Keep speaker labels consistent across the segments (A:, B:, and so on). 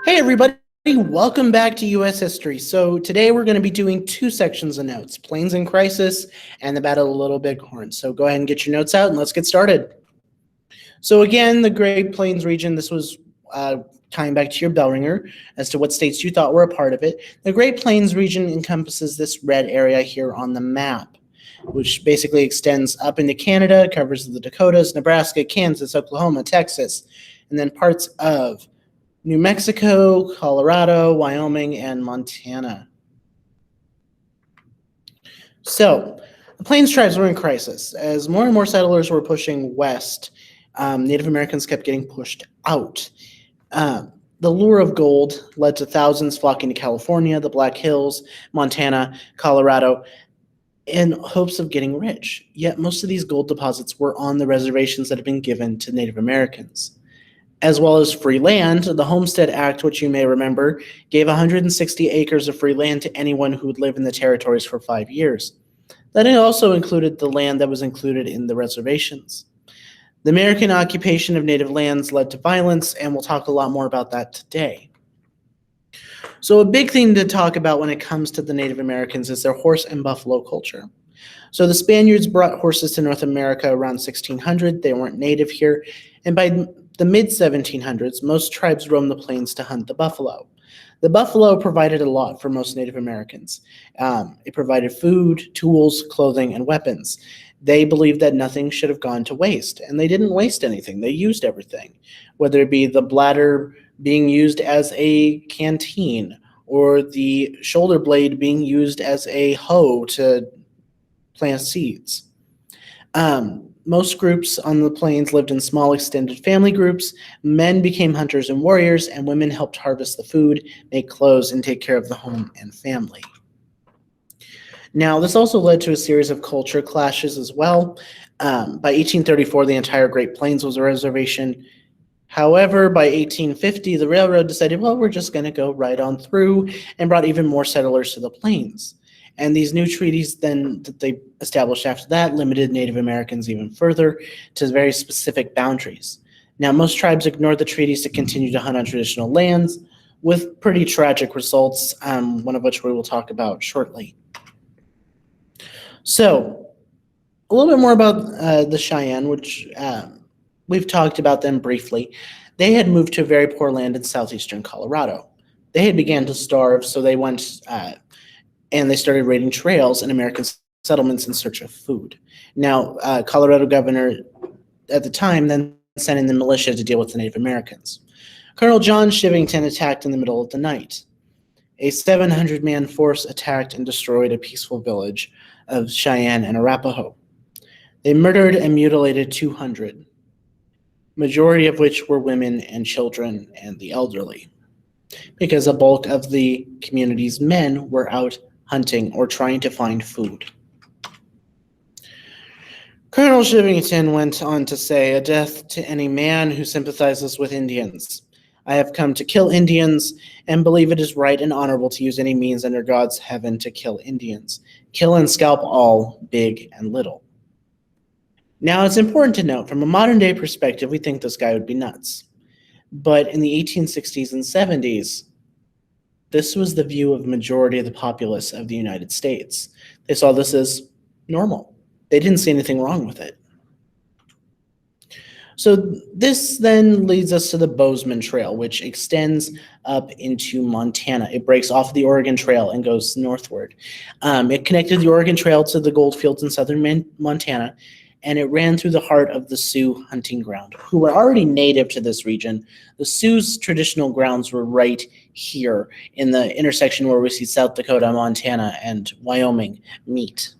A: Hey everybody, welcome back to U.S. History. So today we're going to be doing two sections of notes, Plains in Crisis and the Battle of Little Bighorn. So go ahead and get your notes out and let's get started. So again, the Great Plains region, this was tying back to your bell ringer as to what states you thought were a part of it. The Great Plains region encompasses this red area here on the map, which basically extends up into Canada, covers the Dakotas, Nebraska, Kansas, Oklahoma, Texas, and then parts of New Mexico, Colorado, Wyoming, and Montana. So, the Plains tribes were in crisis. As more and more settlers were pushing west, Native Americans kept getting pushed out. The lure of gold led to thousands flocking to California, the Black Hills, Montana, Colorado, in hopes of getting rich. Yet most of these gold deposits were on the reservations that had been given to Native Americans. As well as free land, the Homestead Act, which you may remember, gave 160 acres of free land to anyone who would live in the territories for 5 years. That also included the land that was included in the reservations. The American occupation of native lands led to violence, and we'll talk a lot more about that today. So a big thing to talk about when it comes to the Native Americans is their horse and buffalo culture. So the Spaniards brought horses to North America around 1600. They weren't native here, and by the mid-1700s, most tribes roamed the plains to hunt the buffalo. The buffalo provided a lot for most Native Americans. It provided food, tools, clothing, and weapons. They believed that nothing should have gone to waste, and they didn't waste anything. They used everything, whether it be the bladder being used as a canteen or the shoulder blade being used as a hoe to plant seeds. Most groups on the plains lived in small extended family groups. Men became hunters and warriors, and women helped harvest the food, make clothes, and take care of the home and family. Now, this also led to a series of culture clashes as well. By 1834, the entire Great Plains was a reservation. However, by 1850, the railroad decided, well, we're just going to go right on through, and brought even more settlers to the plains. And these new treaties then that they established after that limited Native Americans even further to very specific boundaries. Now, most tribes ignored the treaties to continue to hunt on traditional lands with pretty tragic results, one of which we will talk about shortly. So, a little bit more about the Cheyenne, which we've talked about them briefly. They had moved to very poor land in southeastern Colorado. They had began to starve, so they went and they started raiding trails in American settlements in search of food. Now, Colorado governor at the time then sent in the militia to deal with the Native Americans. Colonel John Shivington attacked in the middle of the night. A 700-man force attacked and destroyed a peaceful village of Cheyenne and Arapaho. They murdered and mutilated 200, majority of which were women and children and the elderly, because a bulk of the community's men were out hunting or trying to find food. Colonel Shivington went on to say, "A death to any man who sympathizes with Indians. I have come to kill Indians and believe it is right and honorable to use any means under God's heaven to kill Indians. Kill and scalp all, big and little." Now, it's important to note, from a modern day perspective, we think this guy would be nuts. But in the 1860s and 70s, this was the view of the majority of the populace of the United States. They saw this as normal. They didn't see anything wrong with it. So this then leads us to the Bozeman Trail, which extends up into Montana. It breaks off the Oregon Trail and goes northward. It connected the Oregon Trail to the gold fields in southern Montana, and it ran through the heart of the Sioux hunting ground, who were already native to this region. The Sioux's traditional grounds were right here in the intersection where we see South Dakota, Montana, and Wyoming meet.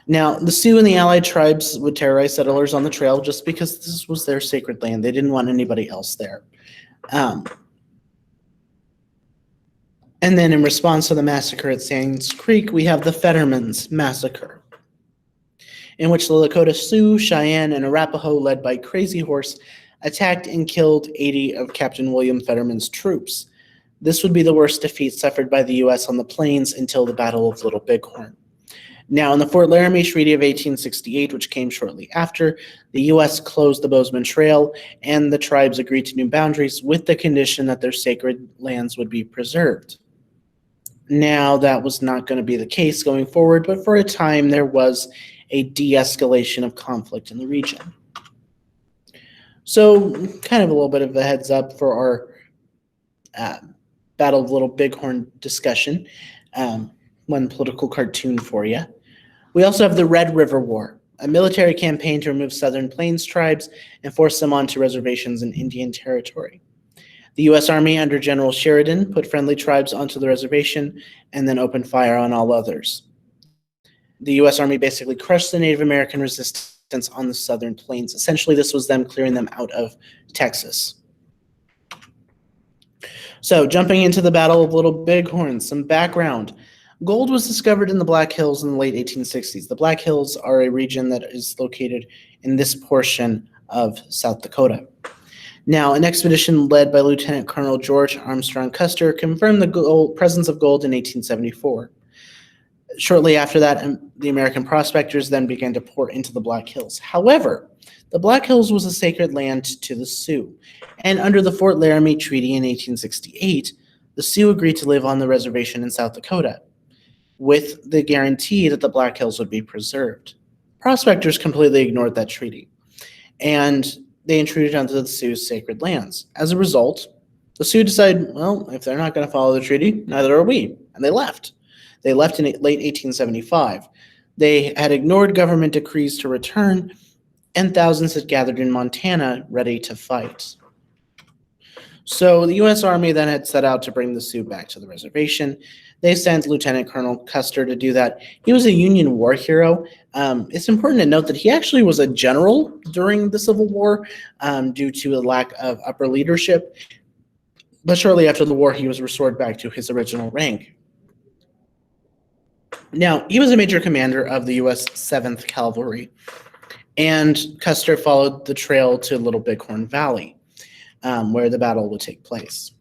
A: Now, the Sioux and the allied tribes would terrorize settlers on the trail just because this was their sacred land. They didn't want anybody else there. And then in response to the massacre at Sands Creek, we have the Fetterman's Massacre, in which the Lakota Sioux, Cheyenne, and Arapaho, led by Crazy Horse, attacked and killed 80 of Captain William Fetterman's troops. This would be the worst defeat suffered by the U.S. on the plains until the Battle of Little Bighorn. Now, in the Fort Laramie Treaty of 1868, which came shortly after, the U.S. closed the Bozeman Trail, and the tribes agreed to new boundaries with the condition that their sacred lands would be preserved. Now, that was not going to be the case going forward, but for a time there was a de-escalation of conflict in the region. So, kind of a little bit of a heads up for our Battle of Little Bighorn discussion. One political cartoon for you. We also have the Red River War, a military campaign to remove Southern Plains tribes and force them onto reservations in Indian Territory. The U.S. Army under General Sheridan put friendly tribes onto the reservation and then opened fire on all others. The U.S. Army basically crushed the Native American resistance on the Southern Plains. Essentially, this was them clearing them out of Texas. So, jumping into the Battle of Little Bighorn, some background. Gold was discovered in the Black Hills in the late 1860s. The Black Hills are a region that is located in this portion of South Dakota. Now, an expedition led by Lieutenant Colonel George Armstrong Custer confirmed the presence of gold in 1874. Shortly after that, the American prospectors then began to pour into the Black Hills. However, the Black Hills was a sacred land to the Sioux, and under the Fort Laramie Treaty in 1868, the Sioux agreed to live on the reservation in South Dakota, with the guarantee that the Black Hills would be preserved. Prospectors completely ignored that treaty, and they intruded onto the Sioux's sacred lands. As a result, the Sioux decided, well, if they're not going to follow the treaty, neither are we, and they left. They left in late 1875. They had ignored government decrees to return, and thousands had gathered in Montana ready to fight. So the U.S. Army then had set out to bring the Sioux back to the reservation. They sent Lieutenant Colonel Custer to do that. He was a Union war hero. It's important to note that he actually was a general during the Civil War due to a lack of upper leadership. But shortly after the war, he was restored back to his original rank. Now, he was a major commander of the U.S. 7th Cavalry, and Custer followed the trail to Little Bighorn Valley, where the battle would take place.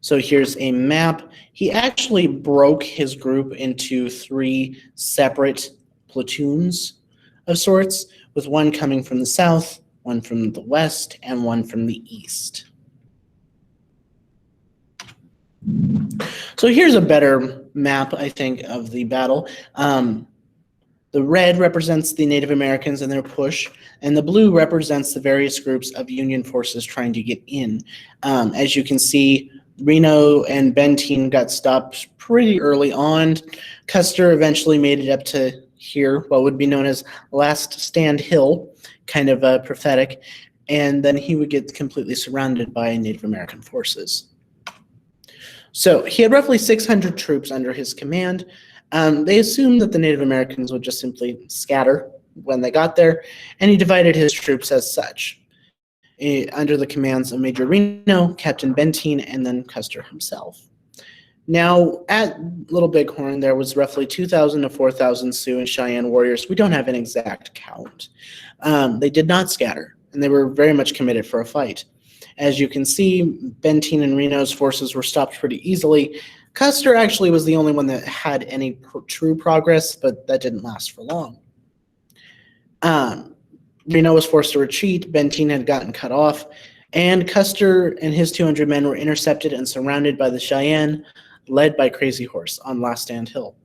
A: So here's a map. He actually broke his group into 3 separate platoons of sorts, with one coming from the south, one from the west, and one from the east. So here's a better map, I think, of the battle. The red represents the Native Americans and their push, and the blue represents the various groups of Union forces trying to get in. As you can see, Reno and Benteen got stopped pretty early on. Custer eventually made it up to here, what would be known as Last Stand Hill, kind of prophetic, and then he would get completely surrounded by Native American forces. So he had roughly 600 troops under his command. They assumed that the Native Americans would just simply scatter when they got there, and he divided his troops as such, under the commands of Major Reno, Captain Benteen, and then Custer himself. Now, at Little Bighorn, there was roughly 2,000 to 4,000 Sioux and Cheyenne warriors. We don't have an exact count. They did not scatter, and they were very much committed for a fight. As you can see, Benteen and Reno's forces were stopped pretty easily. Custer actually was the only one that had any true progress, but that didn't last for long. Reno was forced to retreat. Benteen had gotten cut off, and Custer and his 200 men were intercepted and surrounded by the Cheyenne, led by Crazy Horse on Last Stand Hill.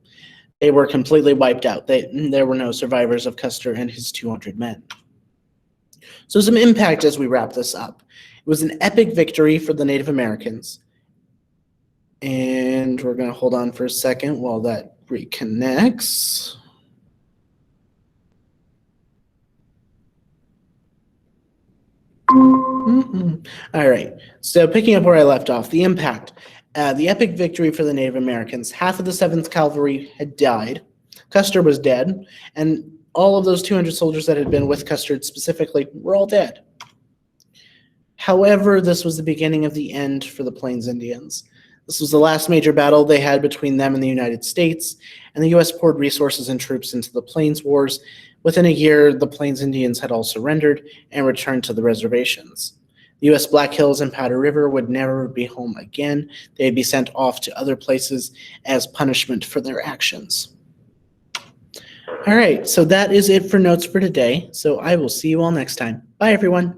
A: They were completely wiped out. There were no survivors of Custer and his 200 men. So some impact as we wrap this up. It was an epic victory for the Native Americans. And we're going to hold on for a second while that reconnects. All right, so picking up where I left off, the impact. The epic victory for the Native Americans. Half of the 7th Cavalry had died. Custer was dead, and all of those 200 soldiers that had been with Custer specifically were all dead. However, this was the beginning of the end for the Plains Indians. This was the last major battle they had between them and the United States, and the U.S. poured resources and troops into the Plains Wars. Within a year, the Plains Indians had all surrendered and returned to the reservations. The U.S. Black Hills and Powder River would never be home again. They'd be sent off to other places as punishment for their actions. All right, so that is it for notes for today. So I will see you all next time. Bye, everyone.